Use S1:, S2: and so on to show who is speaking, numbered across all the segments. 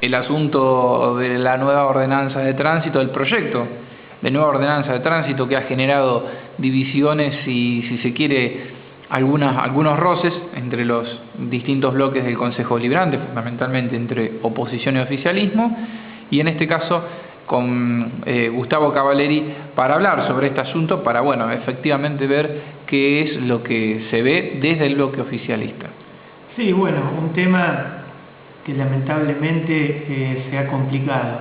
S1: el asunto de la nueva ordenanza de tránsito, el proyecto de nueva ordenanza de tránsito que ha generado divisiones y, si se quiere, algunos roces entre los distintos bloques del Consejo Deliberante, fundamentalmente entre oposición y oficialismo, y en este caso con Gustavo Cavaleri para hablar sobre este asunto, para, bueno, efectivamente ver qué es lo que se ve desde el bloque oficialista.
S2: Sí, bueno, un tema que lamentablemente se ha complicado.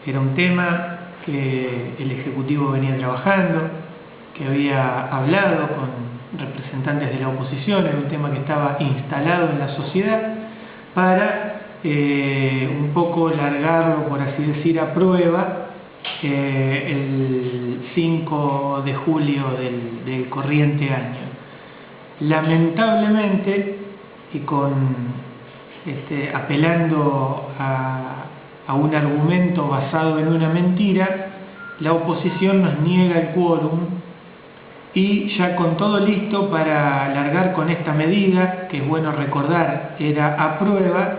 S2: Era un tema que el Ejecutivo venía trabajando, que había hablado con representantes de la oposición, era un tema que estaba instalado en la sociedad para un poco largarlo, por así decir, a prueba el 5 de julio del corriente año. Lamentablemente, y apelando a un argumento basado en una mentira, la oposición nos niega el quórum y ya con todo listo para largar con esta medida, que es bueno recordar, era a prueba,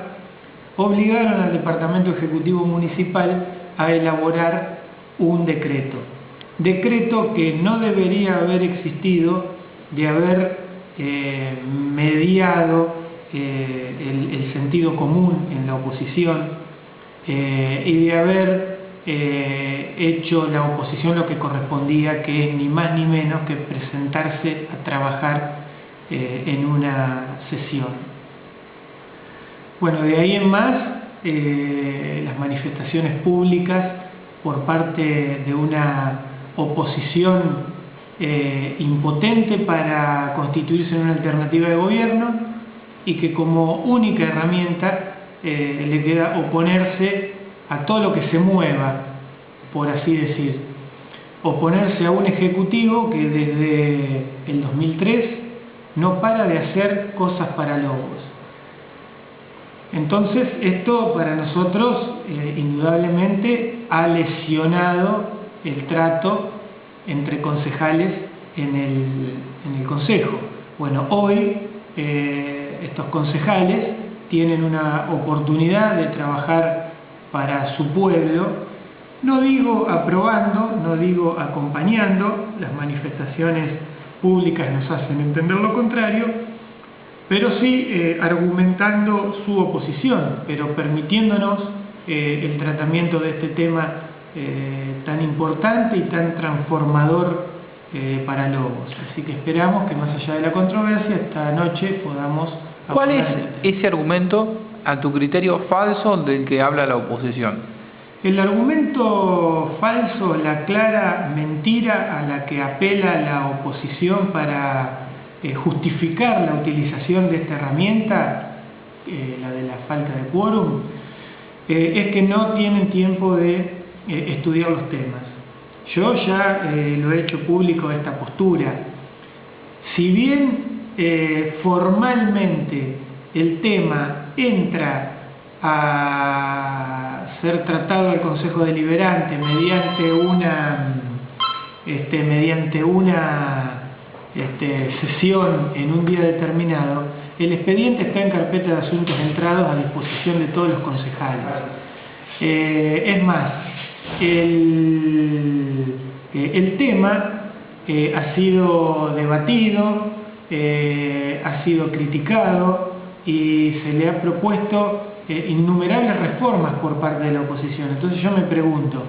S2: obligaron al Departamento Ejecutivo Municipal a elaborar un decreto que no debería haber existido, de haber mediado el sentido común en la oposición y de haber hecho la oposición lo que correspondía, que es ni más ni menos que presentarse a trabajar en una sesión. Bueno, de ahí en más, las manifestaciones públicas por parte de una oposición impotente para constituirse en una alternativa de gobierno y que como única herramienta le queda oponerse a todo lo que se mueva, por así decir. Oponerse a un ejecutivo que desde el 2003 no para de hacer cosas para lobos. Entonces, esto para nosotros indudablemente ha lesionado el trato entre concejales en el Consejo. Bueno, hoy estos concejales tienen una oportunidad de trabajar para su pueblo, no digo aprobando, no digo acompañando, las manifestaciones públicas nos hacen entender lo contrario, pero sí argumentando su oposición, pero permitiéndonos el tratamiento de este tema tan importante y tan transformador para Lobos. Así que esperamos que más allá de la controversia, esta noche podamos...
S1: ¿Cuál es ese argumento, a tu criterio, falso del que habla la oposición?
S2: El argumento falso, la clara mentira a la que apela la oposición para justificar la utilización de esta herramienta, la de la falta de quórum, es que no tienen tiempo de estudiar los temas. Yo ya lo he hecho público esta postura. Si bien formalmente el tema entra a ser tratado al Consejo Deliberante mediante una sesión en un día determinado, el expediente está en carpeta de asuntos entrados a disposición de todos los concejales. Es más, el tema ha sido debatido, ha sido criticado y se le ha propuesto innumerables reformas por parte de la oposición. Entonces yo me pregunto,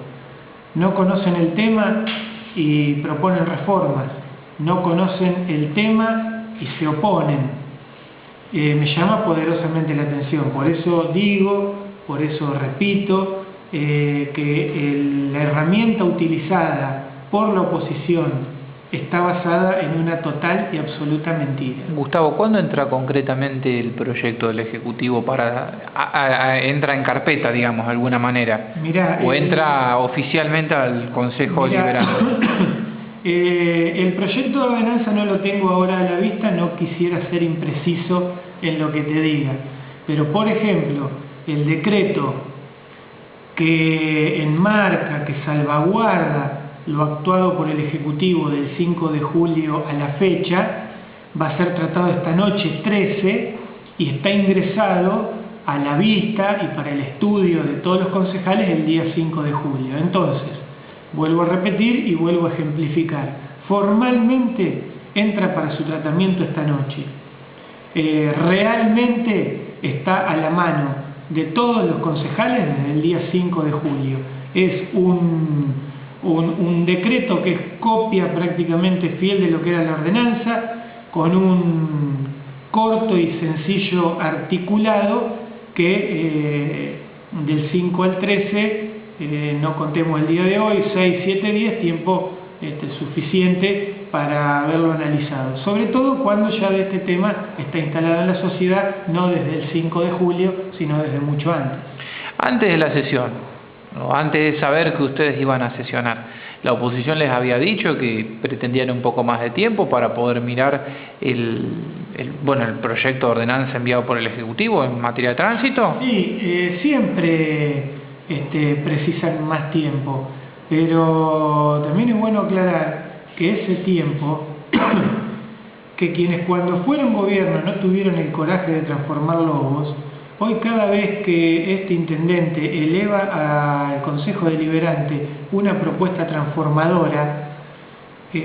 S2: ¿no conocen el tema y proponen reformas? ¿No conocen el tema y se oponen? Me llama poderosamente la atención, por eso digo, por eso repito, que la herramienta utilizada por la oposición está basada en una total y absoluta mentira.
S1: Gustavo, ¿cuándo entra concretamente el proyecto del Ejecutivo entra en carpeta, digamos, de alguna manera?
S2: Mirá,
S1: ¿O entra oficialmente al Consejo Deliberante?
S2: El proyecto de ordenanza no lo tengo ahora a la vista, no quisiera ser impreciso en lo que te diga. Pero, por ejemplo, el decreto que enmarca, que salvaguarda lo actuado por el Ejecutivo del 5 de julio a la fecha, va a ser tratado esta noche 13 y está ingresado a la vista y para el estudio de todos los concejales el día 5 de julio. Entonces, vuelvo a repetir y vuelvo a ejemplificar. Formalmente entra para su tratamiento esta noche. Realmente está a la mano de todos los concejales desde el día 5 de julio. Es un decreto que es copia prácticamente fiel de lo que era la ordenanza, con un corto y sencillo articulado que del 5 al 13, no contemos el día de hoy, 6, 7 días, tiempo suficiente para haberlo analizado. Sobre todo cuando ya de este tema está instalado en la sociedad, no desde el 5 de julio, sino desde mucho antes.
S1: Antes de la sesión, o antes de saber que ustedes iban a sesionar, la oposición les había dicho que pretendían un poco más de tiempo para poder mirar el proyecto de ordenanza enviado por el Ejecutivo en materia de tránsito.
S2: Sí, siempre precisan más tiempo, pero también es bueno aclarar que ese tiempo, que quienes cuando fueron gobierno no tuvieron el coraje de transformar lobos, hoy cada vez que este intendente eleva al Consejo Deliberante una propuesta transformadora,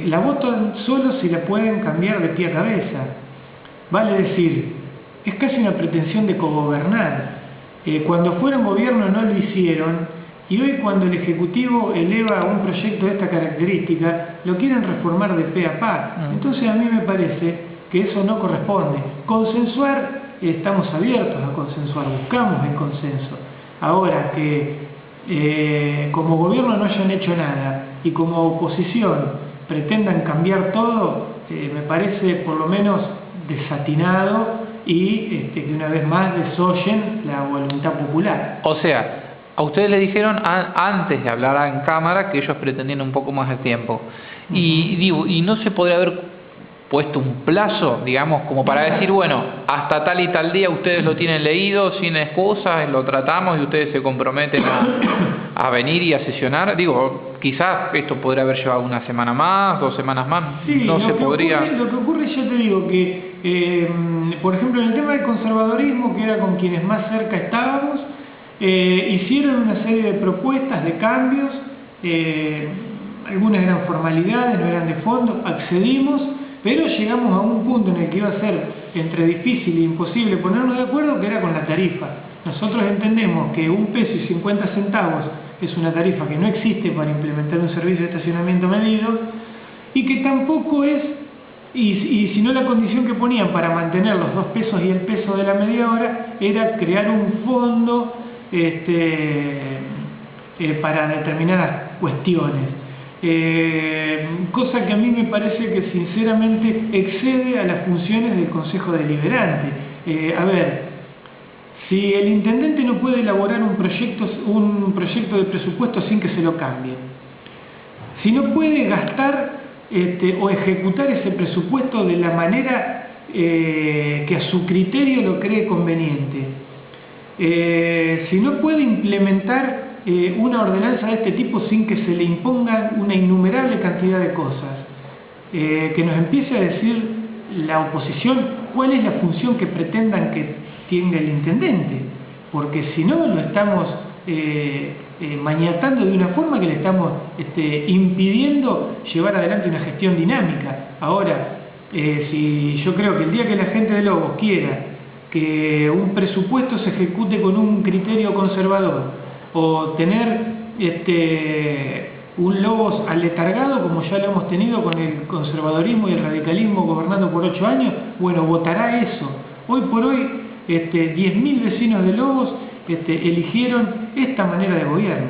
S2: la votan solo si la pueden cambiar de pie a cabeza. Vale decir, es casi una pretensión de cogobernar. Cuando fueron gobierno no lo hicieron, y hoy cuando el Ejecutivo eleva un proyecto de esta característica, lo quieren reformar de pe a pa. Entonces a mí me parece que eso no corresponde. Consensuar, estamos abiertos a consensuar, buscamos el consenso. Ahora que como gobierno no hayan hecho nada y como oposición pretendan cambiar todo, me parece por lo menos desatinado y que una vez más desoyen la voluntad popular.
S1: O sea, a ustedes le dijeron antes de hablar en cámara que ellos pretendían un poco más de tiempo. Y no se podría haber puesto un plazo, digamos, como para decir, bueno, hasta tal y tal día ustedes lo tienen leído, sin excusas, lo tratamos y ustedes se comprometen a venir y a sesionar. Digo, quizás esto podría haber llevado una semana más, 2 semanas más,
S2: sí,
S1: no se podría...
S2: Lo que ocurre, yo te digo que, por ejemplo, en el tema del conservadorismo, que era con quienes más cerca estábamos, hicieron una serie de propuestas, de cambios, algunas eran formalidades, no eran de fondo, accedimos, pero llegamos a un punto en el que iba a ser entre difícil e imposible ponernos de acuerdo, que era con la tarifa. Nosotros entendemos que 1 peso y 50 centavos es una tarifa que no existe para implementar un servicio de estacionamiento medido, y que tampoco es, y si no, la condición que ponían para mantener los 2 pesos y el peso de la media hora era crear un fondo para determinadas cuestiones. Cosa que a mí me parece que sinceramente excede a las funciones del Consejo Deliberante. A ver, si el intendente no puede elaborar un proyecto de presupuesto sin que se lo cambie, si no puede gastar o ejecutar ese presupuesto de la manera que a su criterio lo cree conveniente, si no puede implementar una ordenanza de este tipo sin que se le imponga una innumerable cantidad de cosas, que nos empiece a decir la oposición cuál es la función que pretendan que tenga el intendente, porque si no lo estamos maniatando de una forma que le estamos impidiendo llevar adelante una gestión dinámica. Ahora, si yo creo que el día que la gente de Lobos quiera que un presupuesto se ejecute con un criterio conservador, o tener un Lobos aletargado como ya lo hemos tenido con el conservadorismo y el radicalismo gobernando por 8 años, bueno, votará eso. Hoy por hoy 10.000 vecinos de Lobos eligieron esta manera de gobierno.